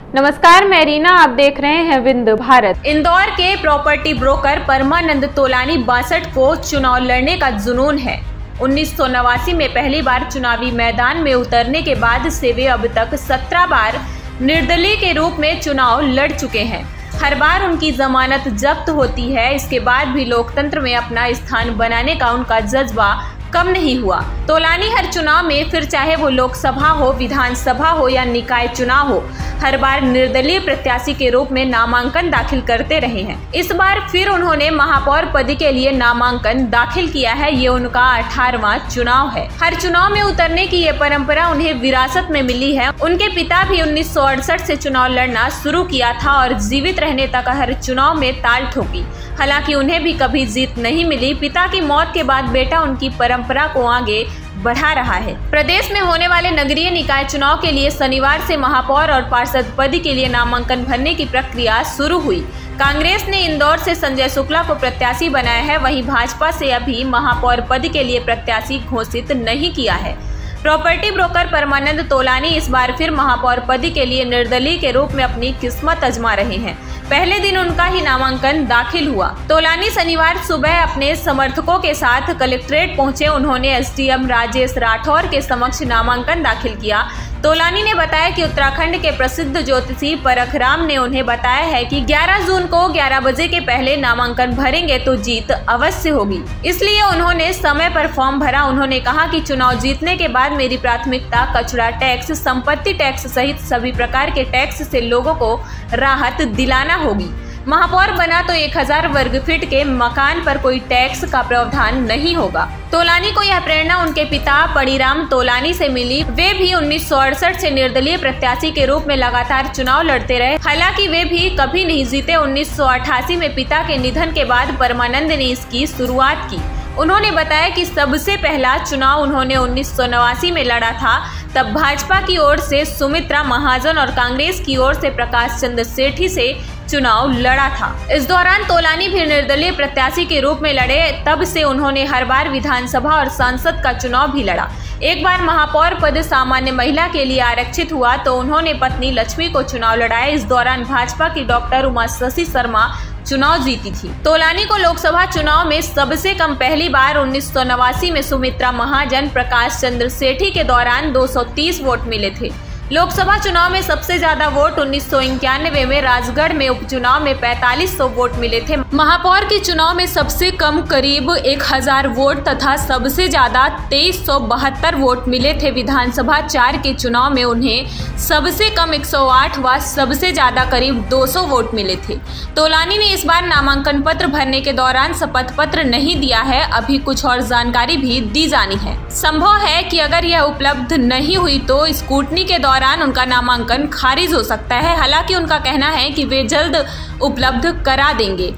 नमस्कार, मैं रीना, आप देख रहे हैं विंध्य भारत। इंदौर के प्रॉपर्टी ब्रोकर परमानंद तोलानी 62 को चुनाव लड़ने का जुनून है। 1989 में पहली बार चुनावी मैदान में उतरने के बाद से वे अब तक 17 बार निर्दलीय के रूप में चुनाव लड़ चुके हैं। हर बार उनकी जमानत जब्त होती है। इसके बाद भी लोकतंत्र में अपना स्थान बनाने का उनका जज्बा कम नहीं हुआ। तोलानी हर चुनाव में, फिर चाहे वो लोकसभा हो, विधानसभा हो या निकाय चुनाव हो, हर बार निर्दलीय प्रत्याशी के रूप में नामांकन दाखिल करते रहे हैं। इस बार फिर उन्होंने महापौर पद के लिए नामांकन दाखिल किया है। ये उनका 18वां चुनाव है। हर चुनाव में उतरने की ये परंपरा उन्हें विरासत में मिली है। उनके पिता भी 1968 से चुनाव लड़ना शुरू किया था और जीवित रहने तक हर चुनाव में ताल ठोकी। हालांकि उन्हें भी कभी जीत नहीं मिली। पिता की मौत के बाद बेटा उनकी परंपरा को आगे बढ़ा रहा है। प्रदेश में होने वाले नगरीय निकाय चुनाव के लिए शनिवार से महापौर और पार्षद पद के लिए नामांकन भरने की प्रक्रिया शुरू हुई। कांग्रेस ने इंदौर से संजय शुक्ला को प्रत्याशी बनाया है। वहीं भाजपा से अभी महापौर पद के लिए प्रत्याशी घोषित नहीं किया है। प्रॉपर्टी ब्रोकर परमानंद तोलानी इस बार फिर महापौर पद के लिए निर्दलीय के रूप में अपनी किस्मत आजमा रहे हैं। पहले दिन उनका ही नामांकन दाखिल हुआ। तोलानी शनिवार सुबह अपने समर्थकों के साथ कलेक्ट्रेट पहुंचे। उन्होंने एसडीएम राजेश राठौर के समक्ष नामांकन दाखिल किया। तोलानी ने बताया कि उत्तराखंड के प्रसिद्ध ज्योतिषी परखराम ने उन्हें बताया है कि 11 जून को 11 बजे के पहले नामांकन भरेंगे तो जीत अवश्य होगी, इसलिए उन्होंने समय पर फॉर्म भरा। उन्होंने कहा कि चुनाव जीतने के बाद मेरी प्राथमिकता कचरा टैक्स, संपत्ति टैक्स सहित सभी प्रकार के टैक्स से लोगों को राहत दिलाना होगी। महापौर बना तो 1000 वर्ग फीट के मकान पर कोई टैक्स का प्रावधान नहीं होगा। तोलानी को यह प्रेरणा उनके पिता पड़ीराम तोलानी से मिली। वे भी 1968 से निर्दलीय प्रत्याशी के रूप में लगातार चुनाव लड़ते रहे। हालांकि वे भी कभी नहीं जीते। 1988 में पिता के निधन के बाद परमानंद ने इसकी शुरुआत की। उन्होंने बताया कि सबसे पहला चुनाव उन्होंने 1989 में लड़ा था। तब भाजपा की ओर से सुमित्रा महाजन और कांग्रेस की ओर से प्रकाश चंद्र सेठी से चुनाव लड़ा था। इस दौरान तोलानी भी निर्दलीय प्रत्याशी के रूप में लड़े। तब से उन्होंने हर बार विधानसभा और सांसद का चुनाव भी लड़ा। एक बार महापौर पद सामान्य महिला के लिए आरक्षित हुआ तो उन्होंने पत्नी लक्ष्मी को चुनाव लड़ाया। इस दौरान भाजपा की डॉक्टर उमा शशि शर्मा चुनाव जीती थी। तोलानी को लोकसभा चुनाव में सबसे कम पहली बार 1989 में सुमित्रा महाजन, प्रकाश चंद्र सेठी के दौरान 230 वोट मिले थे। लोकसभा चुनाव में सबसे ज्यादा वोट 1991 में राजगढ़ में उपचुनाव में 4500 वोट मिले थे। महापौर के चुनाव में सबसे कम करीब 1000 वोट तथा सबसे ज्यादा 2372 वोट मिले थे। विधानसभा 4 के चुनाव में उन्हें सबसे कम 108 व सबसे ज्यादा करीब 200 वोट मिले थे। तोलानी ने इस बार नामांकन पत्र भरने के दौरान शपथ पत्र नहीं दिया है। अभी कुछ और जानकारी भी दी जानी है। संभव है कि अगर यह उपलब्ध नहीं हुई तो स्क्रूटनी के दौरान उनका नामांकन खारिज हो सकता है। हालांकि उनका कहना है कि वे जल्द उपलब्ध करा देंगे।